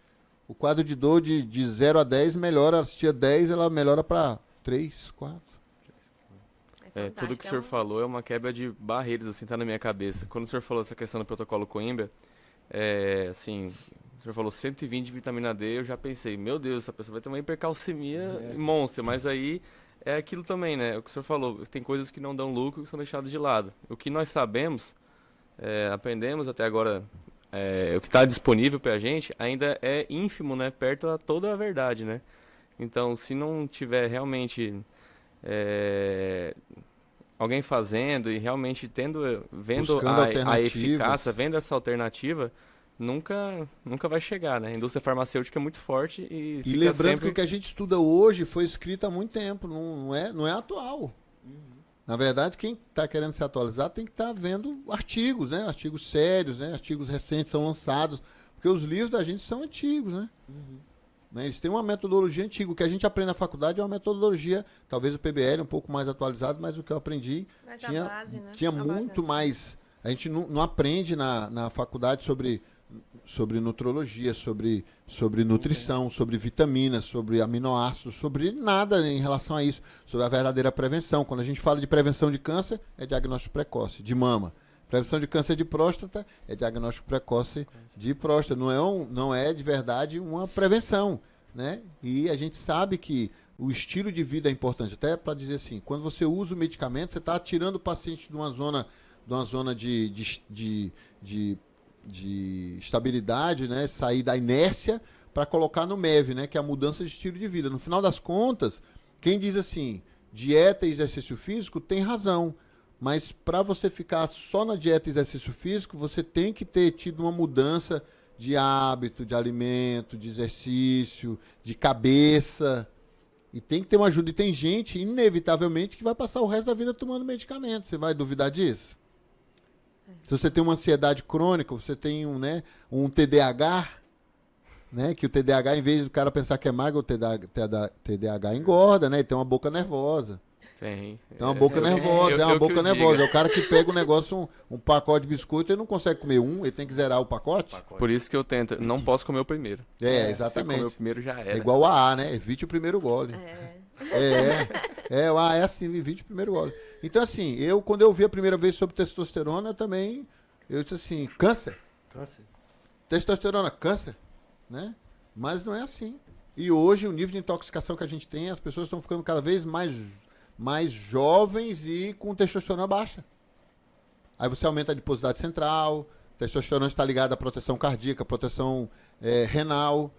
O quadro de dor de 0 a 10 melhora, se tinha 10, ela melhora para 3, 4. Tudo que o senhor falou é uma quebra de barreiras, assim, tá na minha cabeça. Quando o senhor falou essa questão do protocolo Coimbra, assim, o senhor falou 120 de vitamina D, eu já pensei, meu Deus, essa pessoa vai ter uma hipercalcemia monstra, mas aí é aquilo também, né? O que o senhor falou, tem coisas que não dão lucro que são deixadas de lado. O que nós sabemos, aprendemos até agora, o que está disponível para a gente ainda é ínfimo, né? Perto a toda a verdade, né? Então, se não tiver realmente alguém fazendo e realmente vendo a eficácia, vendo essa alternativa, nunca vai chegar, né? A indústria farmacêutica é muito forte e fica lembrando sempre... que o que a gente estuda hoje foi escrito há muito tempo, não é atual. Na verdade, quem está querendo se atualizar tem que estar vendo artigos, né? Artigos sérios, né? Artigos recentes são lançados, porque os livros da gente são antigos, né? Né? Eles têm uma metodologia antiga. O que a gente aprende na faculdade é uma metodologia, talvez o PBL um pouco mais atualizado, mas o que eu aprendi tinha muito mais. A gente não aprende na faculdade sobre nutrologia, sobre nutrição, sobre vitaminas, sobre aminoácidos, sobre nada em relação a isso, sobre a verdadeira prevenção. Quando a gente fala de prevenção de câncer, é diagnóstico precoce de mama. Prevenção de câncer de próstata é diagnóstico precoce de próstata. Não é de verdade uma prevenção, né? E a gente sabe que o estilo de vida é importante. Até para dizer assim, quando você usa o medicamento, você está tirando o paciente de uma zona de estabilidade, né? Sair da inércia para colocar no MEV, né? Que é a mudança de estilo de vida. No final das contas, quem diz assim, dieta e exercício físico tem razão. Mas para você ficar só na dieta e exercício físico, você tem que ter tido uma mudança de hábito, de alimento, de exercício, de cabeça. E tem que ter uma ajuda. E tem gente, inevitavelmente, que vai passar o resto da vida tomando medicamento. Você vai duvidar disso? Se você tem uma ansiedade crônica, você tem um TDAH, né? Que o TDAH, em vez do cara pensar que é magro, o TDAH engorda, né? Ele tem uma boca nervosa. Tem. Tem uma boca nervosa, é uma boca nervosa. É o cara que pega um negócio, um pacote de biscoito, ele não consegue comer ele tem que zerar o pacote. Por isso que eu tento, não posso comer o primeiro. É, Se exatamente. comer o primeiro já era. É igual a A, né? Evite o primeiro gole. O A é assim, evite o primeiro gole. Então, assim, quando eu vi a primeira vez sobre testosterona, eu disse assim, câncer. Testosterona, câncer, né? Mas não é assim. E hoje, o nível de intoxicação que a gente tem, as pessoas estão ficando cada vez mais jovens e com testosterona baixa. Aí você aumenta a adiposidade central, testosterona está ligada à proteção cardíaca, proteção renal.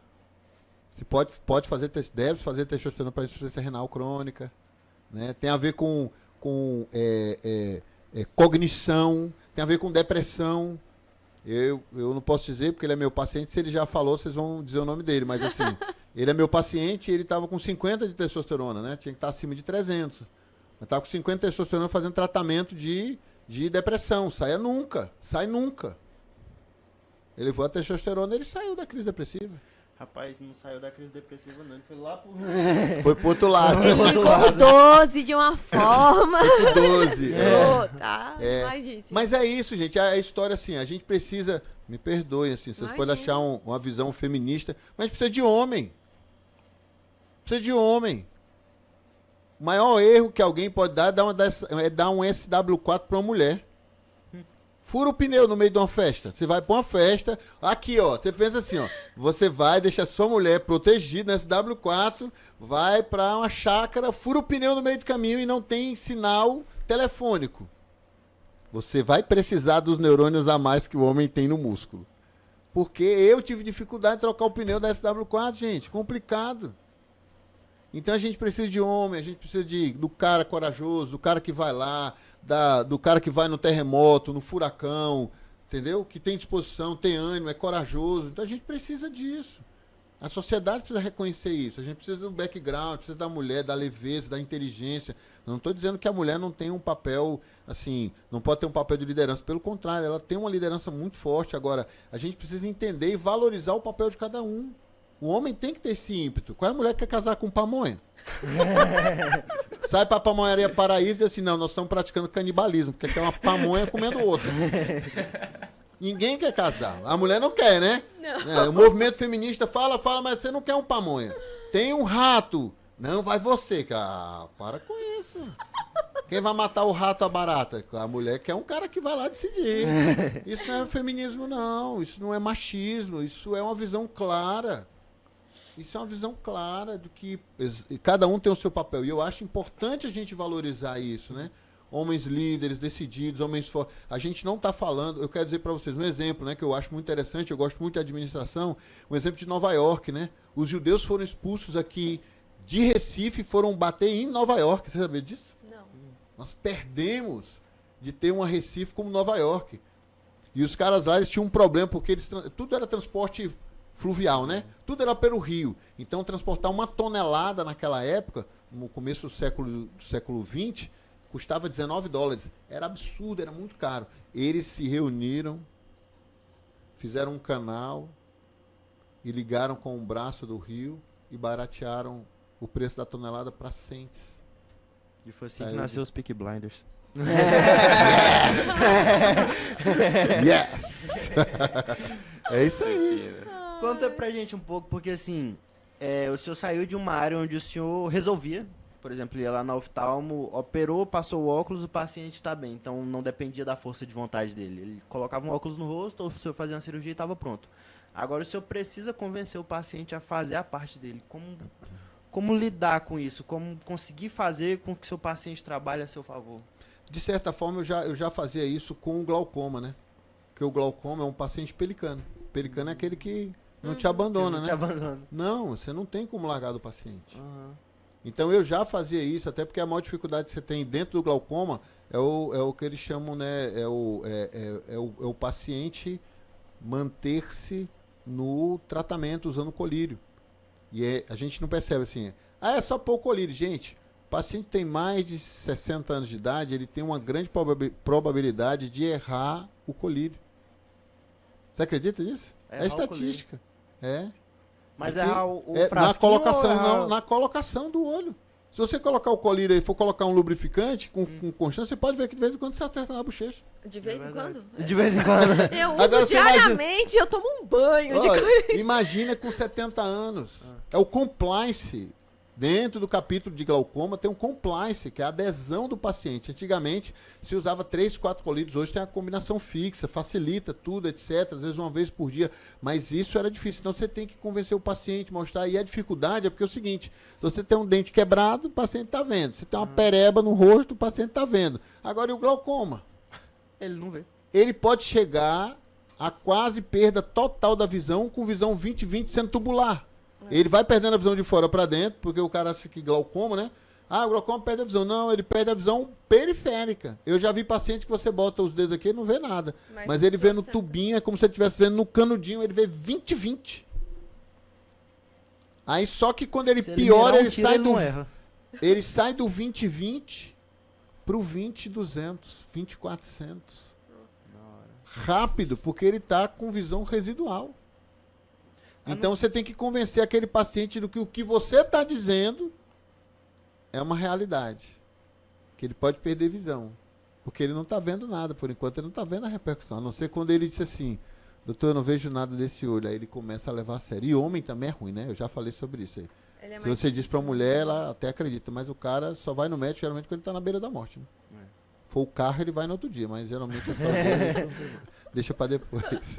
Você deve fazer testosterona para insuficiência renal crônica, né? Tem a ver com cognição, tem a ver com depressão. Eu não posso dizer porque ele é meu paciente, se ele já falou, vocês vão dizer o nome dele, mas assim, ele é meu paciente e ele estava com 50 de testosterona, né? Tinha que estar acima de 300. Mas estava com 50 de testosterona fazendo tratamento de depressão. Sai nunca. Ele levou a testosterona e ele saiu da crise depressiva. Rapaz, não saiu da crise depressiva, não. Ele foi lá pro... Foi pro outro lado. Ele ficou 12 de uma forma. 12. Tá, imagina. Mas é isso, gente. A história, assim, a gente precisa... Me perdoem, assim, vocês podem achar uma visão feminista, mas precisa de homem. O maior erro que alguém pode dar é dar um SW4 para uma mulher. Fura o pneu no meio de uma festa. Você vai pra uma festa. Aqui, ó. Você pensa assim, ó. Você vai, deixa sua mulher protegida no SW4, vai pra uma chácara, fura o pneu no meio do caminho e não tem sinal telefônico. Você vai precisar dos neurônios a mais que o homem tem no músculo. Porque eu tive dificuldade de trocar o pneu da SW4, gente. Complicado. Então a gente precisa de homem, a gente precisa do cara corajoso, do cara que vai lá, do cara que vai no terremoto, no furacão, entendeu? Que tem disposição, tem ânimo, é corajoso. Então a gente precisa disso. A sociedade precisa reconhecer isso. A gente precisa do background, precisa da mulher, da leveza, da inteligência. Eu não estou dizendo que a mulher não tem um papel, assim, não pode ter um papel de liderança. Pelo contrário, ela tem uma liderança muito forte. Agora, a gente precisa entender e valorizar o papel de cada um. O homem tem que ter esse ímpeto. Qual é a mulher que quer casar com pamonha? Sai pra pamonharia Paraíso e diz assim, não, nós estamos praticando canibalismo, porque tem uma pamonha comendo outra. Ninguém quer casar. A mulher não quer, né? Não. O movimento feminista fala, mas você não quer um pamonha. Tem um rato. Não, vai você. Para com isso. Quem vai matar o rato, a barata? A mulher quer um cara que vai lá decidir. Isso não é feminismo, não. Isso não é machismo. Isso é uma visão clara. Isso é uma visão clara de que cada um tem o seu papel. E eu acho importante a gente valorizar isso, né? Homens líderes, decididos, homens fortes. A gente não está falando... Eu quero dizer para vocês um exemplo, né, que eu acho muito interessante, eu gosto muito de administração, um exemplo de Nova York, né? Os judeus foram expulsos aqui de Recife, foram bater em Nova York. Você sabia disso? Não. Nós perdemos de ter uma Recife como Nova York. E os caras lá, eles tinham um problema, porque tudo era transporte fluvial, né? Tudo era pelo rio. Então, transportar 1 tonelada naquela época, no começo do século XX, custava $19. Era absurdo, era muito caro. Eles se reuniram, fizeram um canal e ligaram com o braço do rio e baratearam o preço da tonelada para cents. E foi assim que nasceu os Peaky Blinders. Yes! É isso aí. Conta pra gente um pouco, porque assim, o senhor saiu de uma área onde o senhor resolvia, por exemplo, ia lá na oftalmo, operou, passou o óculos, o paciente está bem, então não dependia da força de vontade dele. Ele colocava um óculos no rosto, ou o senhor fazia uma cirurgia e estava pronto. Agora o senhor precisa convencer o paciente a fazer a parte dele. Como lidar com isso? Como conseguir fazer com que seu paciente trabalhe a seu favor? De certa forma, eu já fazia isso com o glaucoma, né? Porque o glaucoma é um paciente pelicano. Pelicano é aquele que não te abandona, não né? te abandona. Não, você não tem como largar do paciente. Uhum. Então eu já fazia isso, até porque a maior dificuldade que você tem dentro do glaucoma é o que eles chamam, né? É o paciente manter-se no tratamento usando colírio. E a gente não percebe assim, Ah, é só pôr o colírio. Gente, o paciente tem mais de 60 anos de idade, ele tem uma grande probabilidade de errar o colírio. Você acredita nisso? Errar É o estatística. É. Mas Aqui, errar o na frasquinho colocação, ou errar- não, na colocação do olho. Se você colocar o colírio e for colocar um lubrificante com constância, você pode ver que de vez em quando você acerta na bochecha. De vez em quando? De vez em quando. Eu uso Agora você imagina- diariamente, eu tomo um banho de Olha, colírio. imagina com 70 anos. É o compliance. Dentro do capítulo de glaucoma tem um compliance, que é a adesão do paciente. Antigamente se usava 3, 4 colírios, hoje tem a combinação fixa, facilita tudo, etc. Às vezes uma vez por dia, mas isso era difícil. Então você tem que convencer o paciente, mostrar. E a dificuldade é porque é o seguinte, você tem um dente quebrado, o paciente está vendo. Você tem uma pereba no rosto, o paciente está vendo. Agora e o glaucoma? Ele não vê. Ele pode chegar a quase perda total da visão, com visão 20/20 sendo tubular. Ele vai perdendo a visão de fora para dentro, porque o cara acha que glaucoma, né? Ah, o glaucoma perde a visão. Não, ele perde a visão periférica. Eu já vi paciente que você bota os dedos aqui e não vê nada. Mas ele vê no tubinho, é como se ele estivesse vendo no canudinho, ele vê 20/20. Aí só que quando ele Se piora, mirar um ele tiro, sai ele do... não erra. Ele sai do 20/20 pro 20/200, 20/400. Rápido, porque ele tá com visão residual. Então você tem que convencer aquele paciente do que o que você está dizendo é uma realidade. Que ele pode perder visão. Porque ele não está vendo nada, por enquanto ele não está vendo a repercussão. A não ser quando ele disse assim, doutor, eu não vejo nada desse olho. Aí ele começa a levar a sério. E homem também é ruim, né? Eu já falei sobre isso aí. Ele é Se mais você diz pra difícil, mulher, né? ela até acredita, mas o cara só vai no médico geralmente quando ele tá na beira da morte, né? For o carro, ele vai no outro dia, mas geralmente é só deixa pra depois.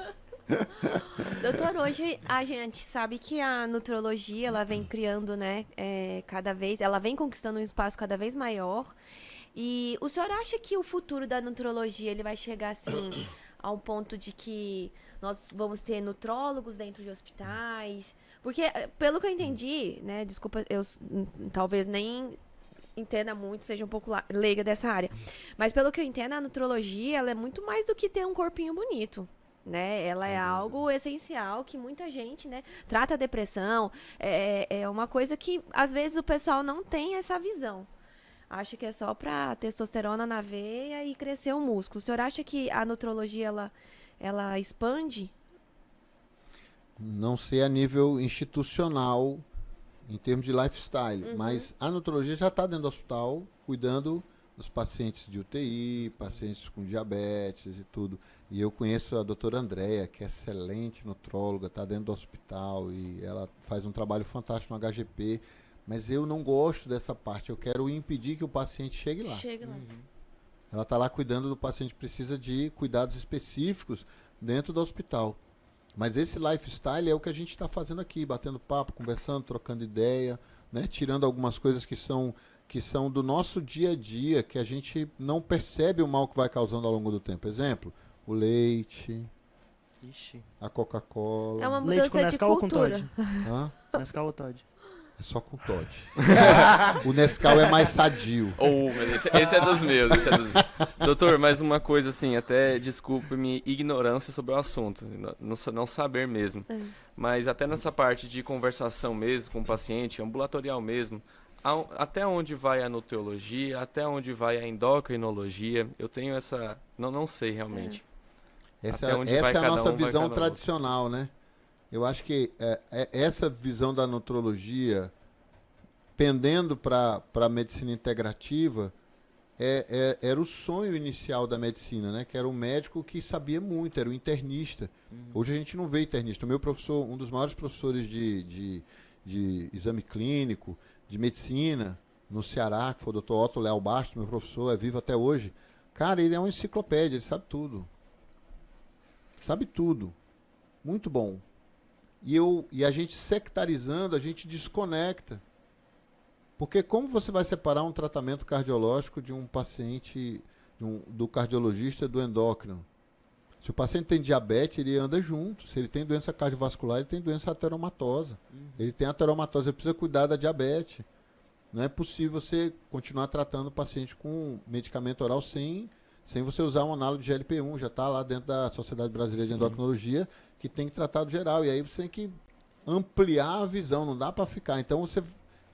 Doutor, hoje a gente sabe que a nutrologia, ela vem criando, né, cada vez, ela vem conquistando um espaço cada vez maior. E o senhor acha que o futuro da nutrologia, ele vai chegar, assim, a um ponto de que nós vamos ter nutrólogos dentro de hospitais? Porque, pelo que eu entendi, né, desculpa, eu talvez nem entenda muito, seja um pouco leiga dessa área, mas pelo que eu entendo, a nutrologia, ela é muito mais do que ter um corpinho bonito. Né? Ela é algo essencial que muita gente, né, trata a depressão, é uma coisa que às vezes o pessoal não tem essa visão. Acha que é só para testosterona na veia e crescer o músculo. O senhor acha que a nutrologia ela expande? Não sei a nível institucional, em termos de lifestyle, mas a nutrologia já está dentro do hospital, cuidando dos pacientes de UTI, pacientes com diabetes e tudo. E eu conheço a doutora Andréia, que é excelente nutróloga, está dentro do hospital e ela faz um trabalho fantástico no HGP, mas eu não gosto dessa parte, eu quero impedir que o paciente chegue lá. Chega lá. Ela está lá cuidando do paciente que precisa de cuidados específicos dentro do hospital. Mas esse lifestyle é o que a gente está fazendo aqui, batendo papo, conversando, trocando ideia, né? Tirando algumas coisas que são do nosso dia a dia, que a gente não percebe o mal que vai causando ao longo do tempo. Exemplo, o leite, Ixi. a Coca-Cola. É uma Leite com mudança de Nescau ou com cultura. Todd? Hã? Nescau ou Todd? É só com Todd. O Nescau é mais sadio. Mas esse é dos meus, esse é dos meus. Doutor, mais uma coisa assim, até desculpe-me ignorância sobre o assunto, não saber mesmo. Mas até nessa parte de conversação mesmo com o paciente, ambulatorial mesmo, até onde vai a nutrologia, até onde vai a endocrinologia, eu tenho essa... Não sei realmente. Essa Até onde é vai a cada nossa um, vai visão cada tradicional, né? Eu acho que essa visão da nutrologia, pendendo para a medicina integrativa, era o sonho inicial da medicina, né? Que era um médico que sabia muito, era o internista. Hoje a gente não vê internista. O meu professor, um dos maiores professores de exame clínico, de medicina, no Ceará, que foi o Dr. Otto Leal Bastos, meu professor, é vivo até hoje. Cara, ele é uma enciclopédia, ele sabe tudo. Sabe tudo. Muito bom. E a gente sectarizando, a gente desconecta. Porque como você vai separar um tratamento cardiológico de um paciente, do cardiologista do endócrino? Se o paciente tem diabetes, ele anda junto. Se ele tem doença cardiovascular, ele tem doença ateromatosa. Ele tem ateromatosa, ele precisa cuidar da diabetes. Não é possível você continuar tratando o paciente com medicamento oral sem você usar um análogo de GLP-1. Já está lá dentro da Sociedade Brasileira de Endocrinologia, que tem que tratar do geral. E aí você tem que ampliar a visão, não dá para ficar. Então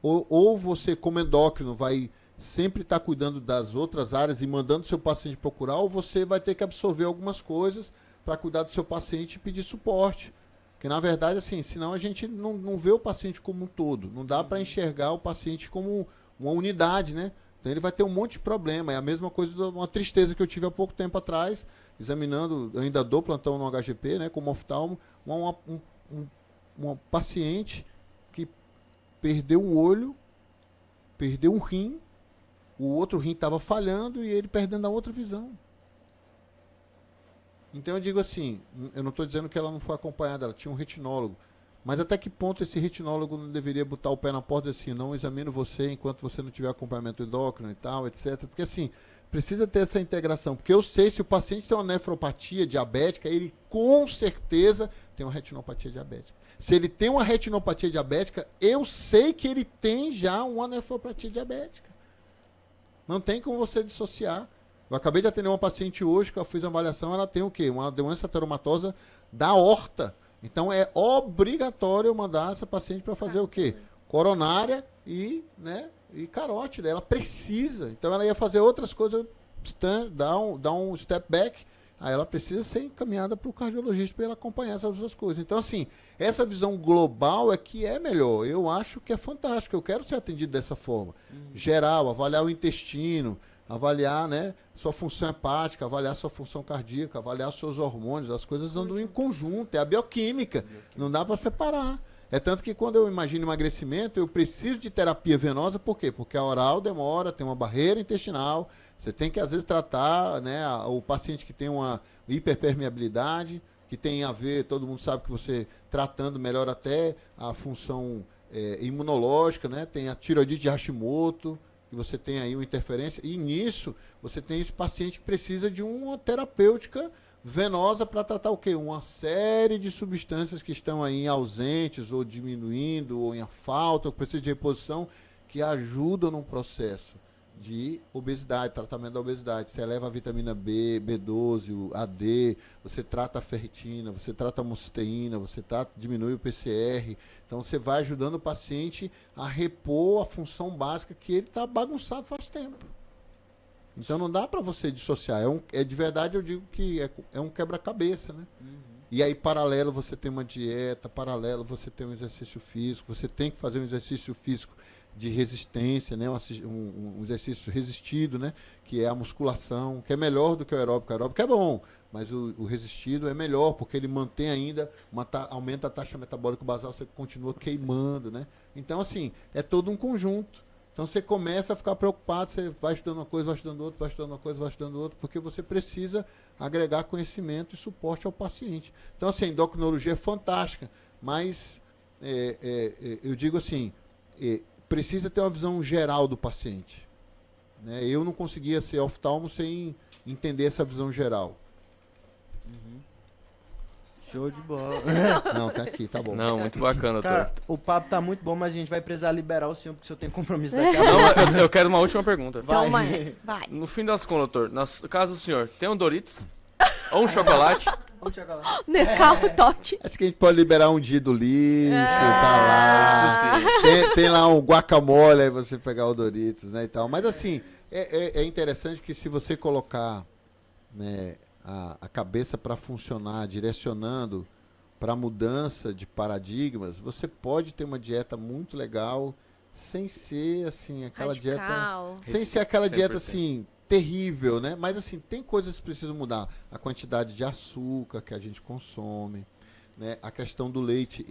Ou você, como endócrino, vai sempre estar cuidando das outras áreas e mandando seu paciente procurar, ou você vai ter que absorver algumas coisas para cuidar do seu paciente e pedir suporte. Porque, na verdade, assim, senão a gente não vê o paciente como um todo. Não dá para enxergar o paciente como uma unidade, né? Então ele vai ter um monte de problema. É a mesma coisa, uma tristeza que eu tive há pouco tempo atrás, examinando, eu ainda dou plantão no HGP, né, como oftalmo, uma paciente que perdeu um olho, perdeu um rim, o outro rim estava falhando e ele perdendo a outra visão. Então eu digo assim, eu não estou dizendo que ela não foi acompanhada, ela tinha um retinólogo, mas até que ponto esse retinólogo não deveria botar o pé na porta assim, não examino você enquanto você não tiver acompanhamento endócrino e tal, etc. Porque assim, precisa ter essa integração, porque eu sei se o paciente tem uma nefropatia diabética, ele com certeza tem uma retinopatia diabética. Se ele tem uma retinopatia diabética, eu sei que ele tem já uma nefropatia diabética. Não tem como você dissociar. Eu acabei de atender uma paciente hoje, que eu fiz uma avaliação, ela tem o quê? Uma doença ateromatosa da aorta. Então é obrigatório eu mandar essa paciente para fazer o quê? Coronária e carótida. Ela precisa. Então ela ia fazer outras coisas, dar um step back. Aí ela precisa ser encaminhada para o cardiologista para ele acompanhar essas duas coisas. Então, assim, essa visão global é que é melhor. Eu acho que é fantástico. Eu quero ser atendido dessa forma. Geral, avaliar o intestino, avaliar, né, sua função hepática, avaliar sua função cardíaca, avaliar seus hormônios. As coisas andam em conjunto. É a bioquímica. Não dá para separar. É tanto que quando eu imagino emagrecimento, eu preciso de terapia venosa. Por quê? Porque a oral demora, tem uma barreira intestinal. Você tem que, às vezes, tratar, né, o paciente que tem uma hiperpermeabilidade, que tem a ver, todo mundo sabe que você tratando melhora até a função imunológica, né? Tem a tiroidite de Hashimoto, que você tem aí uma interferência. E nisso, você tem esse paciente que precisa de uma terapêutica venosa para tratar o quê? Uma série de substâncias que estão aí ausentes, ou diminuindo, ou em falta, ou precisa de reposição, que ajudam no processo de obesidade, tratamento da obesidade. Você eleva a vitamina B, B12, o AD, você trata a ferritina, você trata a homocysteína, você diminui o PCR. Então você vai ajudando o paciente a repor a função básica que ele está bagunçado faz tempo. Então não dá para você dissociar. De verdade eu digo que é um quebra-cabeça, né? E aí paralelo você tem uma dieta, paralelo você tem um exercício físico, você tem que fazer um exercício físico de resistência, né? Um exercício resistido, né? Que é a musculação, que é melhor do que o aeróbico. O aeróbico é bom, mas o resistido é melhor, porque ele mantém ainda, aumenta a taxa metabólica basal, você continua queimando, né? Então, assim, é todo um conjunto. Então, você começa a ficar preocupado, você vai estudando uma coisa, vai estudando outra, vai estudando uma coisa, vai estudando outra, porque você precisa agregar conhecimento e suporte ao paciente. Então, assim, a endocrinologia é fantástica, mas eu digo assim, precisa ter uma visão geral do paciente, né? Eu não conseguia ser oftalmo sem entender essa visão geral. Show de bola. Não, tá aqui, tá bom. Não, muito bacana, Cara, doutor. o papo tá muito bom, mas a gente vai precisar liberar o senhor, porque o senhor tem compromisso daqui a Não, pouco. eu quero uma última pergunta. Então, vai. No fim das contas, doutor, no caso do senhor, tem um Doritos? Ou um chocolate? Vamos chegar lá. Nescau Totti. Acho que a gente pode liberar um dia do lixo, tá lá. Isso sim. Tem lá um guacamole, aí você pegar o Doritos, né, e tal. Mas assim, é interessante que se você colocar, né, a cabeça para funcionar, direcionando para mudança de paradigmas, você pode ter uma dieta muito legal, sem ser assim, aquela Radical. dieta... Sem ser aquela dieta 100%. assim, terrível, né? Mas assim, tem coisas que precisam mudar. A quantidade de açúcar que a gente consome, né? A questão do leite.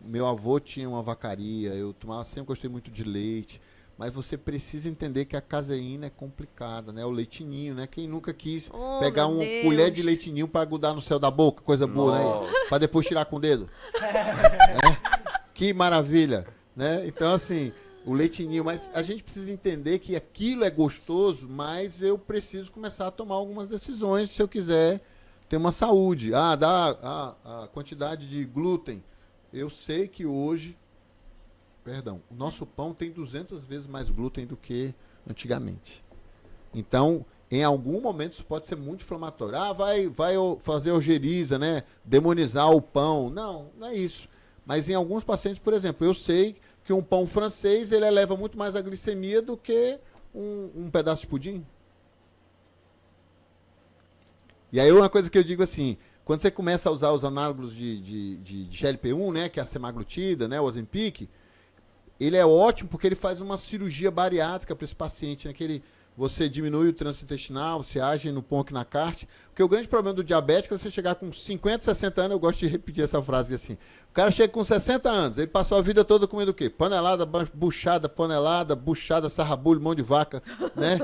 Meu avô tinha uma vacaria, eu sempre gostei muito de leite, mas você precisa entender que a caseína é complicada, né? O leitinho, né? Quem nunca quis pegar meu uma Deus. colher de leitinho para grudar no céu da boca, coisa boa, né? Nossa. Para depois tirar com o dedo. Que maravilha, né? Então assim, o leitinho, mas a gente precisa entender que aquilo é gostoso, mas eu preciso começar a tomar algumas decisões se eu quiser ter uma saúde. A quantidade de glúten. Eu sei que hoje, o nosso pão tem 200 vezes mais glúten do que antigamente. Então, em algum momento isso pode ser muito inflamatório. Vai fazer ojeriza, né? Demonizar o pão. Não é isso. Mas em alguns pacientes, por exemplo, eu sei que que um pão francês, ele eleva muito mais a glicemia do que um pedaço de pudim. E aí uma coisa que eu digo assim, quando você começa a usar os análogos de GLP-1, né, que é a semaglutida, né, o Ozempic, ele é ótimo porque ele faz uma cirurgia bariátrica para esse paciente, né, que você diminui o trânsito intestinal, você age no PONC na CART, porque o grande problema do diabético é você chegar com 50, 60 anos, eu gosto de repetir essa frase assim, o cara chega com 60 anos, ele passou a vida toda comendo o quê? Panelada, buchada, sarrabulho, mão de vaca, né,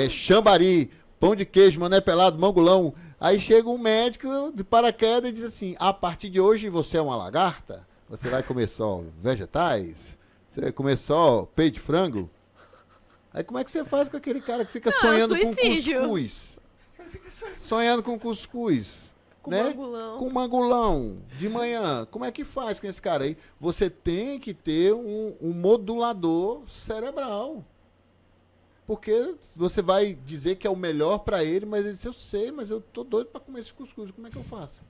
chambari, pão de queijo, mané pelado, mangolão. Aí chega um médico de paraquedas e diz assim, a partir de hoje você é uma lagarta? Você vai comer só vegetais? Você vai comer só peito de frango? Aí como é que você faz com aquele cara que fica sonhando com cuscuz? Sonhando com cuscuz. Com né? mangulão. Com mangulão de manhã. Como é que faz com esse cara aí? Você tem que ter um modulador cerebral. Porque você vai dizer que é o melhor para ele, mas ele diz, eu sei, mas eu tô doido para comer esse cuscuz, como é que eu faço?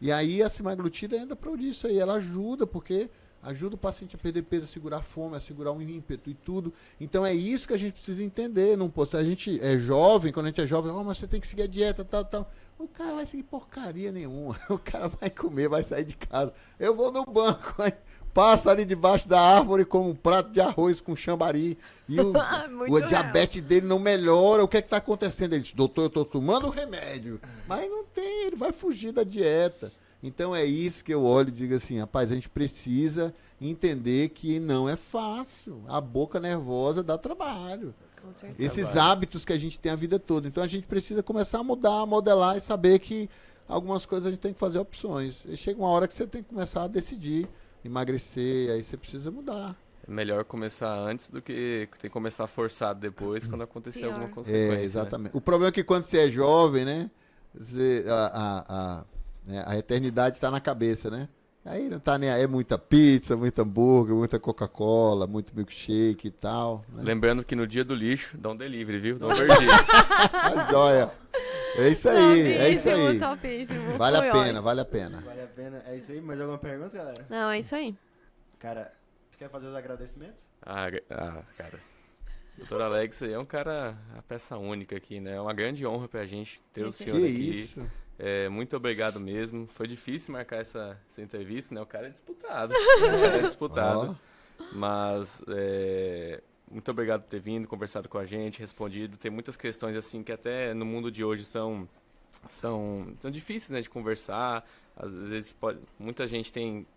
E aí a semaglutida entra para isso aí, ela ajuda, porque ajuda o paciente a perder peso, a segurar a fome, a segurar um ímpeto e tudo. Então é isso que a gente precisa entender. Não pode, se a gente é jovem, quando a gente é jovem, mas você tem que seguir a dieta, tal. O cara vai seguir porcaria nenhuma. O cara vai comer, vai sair de casa. Eu vou no banco, aí passa ali debaixo da árvore com um prato de arroz com chambari e o diabetes dele não melhora. O que é que está acontecendo? Ele diz, doutor, eu estou tomando remédio. Mas não tem, ele vai fugir da dieta. Então é isso que eu olho e digo assim, rapaz, a gente precisa entender que não é fácil. A boca nervosa dá trabalho. Com certeza. Esses hábitos que a gente tem a vida toda. Então a gente precisa começar a mudar, a modelar e saber que algumas coisas a gente tem que fazer opções. E chega uma hora que você tem que começar a decidir, emagrecer, aí você precisa mudar. É melhor começar antes do que tem que começar forçado depois, quando acontecer Pior. alguma consequência. Exatamente. Né? O problema é que quando você é jovem, né? A eternidade está na cabeça, né? Aí não tá nem aí, é muita pizza, muito hambúrguer, muita Coca-Cola, muito milkshake e tal. Né? Lembrando que no dia do lixo, dá um delivery, viu? Dá um verdinho. A joia. É isso aí, é isso aí. Topíssimo. Vale Foi a pena, ótimo. vale a pena. Vale a pena. É isso aí? Mais alguma pergunta, galera? Não, é isso aí. Cara, tu quer fazer os agradecimentos? Cara. Doutor Alex aí é um cara, a peça única aqui, né? É uma grande honra pra gente ter o Que senhor Que aqui. isso. Muito obrigado mesmo. Foi difícil marcar essa entrevista, né? O cara é disputado. O cara é disputado. Mas muito obrigado por ter vindo, conversado com a gente, respondido. Tem muitas questões assim que até no mundo de hoje são difíceis, né, de conversar. Às vezes muita gente tem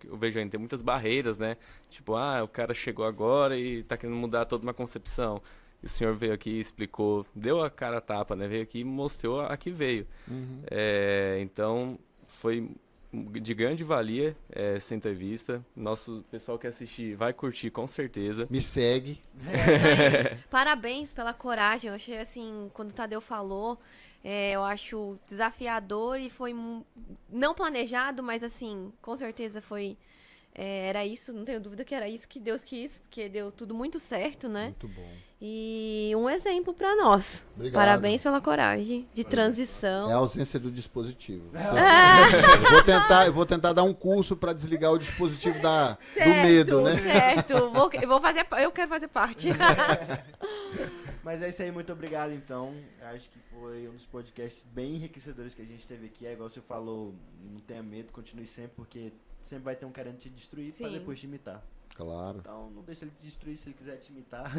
eu vejo ainda, tem muitas barreiras, né? Tipo, o cara chegou agora e tá querendo mudar toda uma concepção. E o senhor veio aqui, explicou, deu a cara a tapa, né? Veio aqui e mostrou a que veio. Uhum. Então, foi de grande valia essa entrevista. Nosso pessoal que assistir vai curtir com certeza. Me segue. Parabéns pela coragem. Eu achei assim, quando o Tadeu falou, eu acho desafiador e foi não planejado, mas assim, com certeza foi. Era isso, não tenho dúvida que era isso que Deus quis, porque deu tudo muito certo, né? Muito bom. E um exemplo pra nós. Obrigado. Parabéns pela coragem de transição. É a ausência do dispositivo. Eu vou tentar dar um curso para desligar o dispositivo do medo, né? Certo, eu quero fazer parte. Mas é isso aí, muito obrigado então. Acho que foi um dos podcasts bem enriquecedores que a gente teve aqui. É igual você falou, não tenha medo, continue sempre, porque sempre vai ter um querendo te destruir para depois te imitar. Claro. Então não deixa ele te destruir se ele quiser te imitar.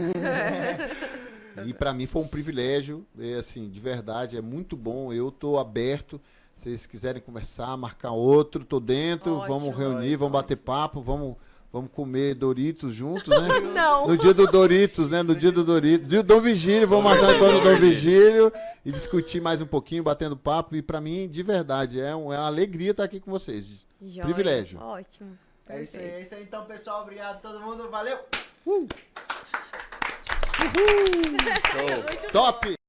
E para mim foi um privilégio, assim, de verdade, é muito bom. Eu tô aberto. Se vocês quiserem conversar, marcar outro, tô dentro. Ótimo. Vamos reunir, vamos bater papo, vamos comer Doritos juntos, né? Não. No dia do Doritos, né? No dia do Doritos. Dia do Dom Vigílio, vamos marcar depois do Dom Vigílio e discutir mais um pouquinho, batendo papo. E para mim, de verdade, é uma alegria estar aqui com vocês. Joia. Privilégio. Ótimo. É isso aí então, pessoal. Obrigado a todo mundo. Valeu! Top!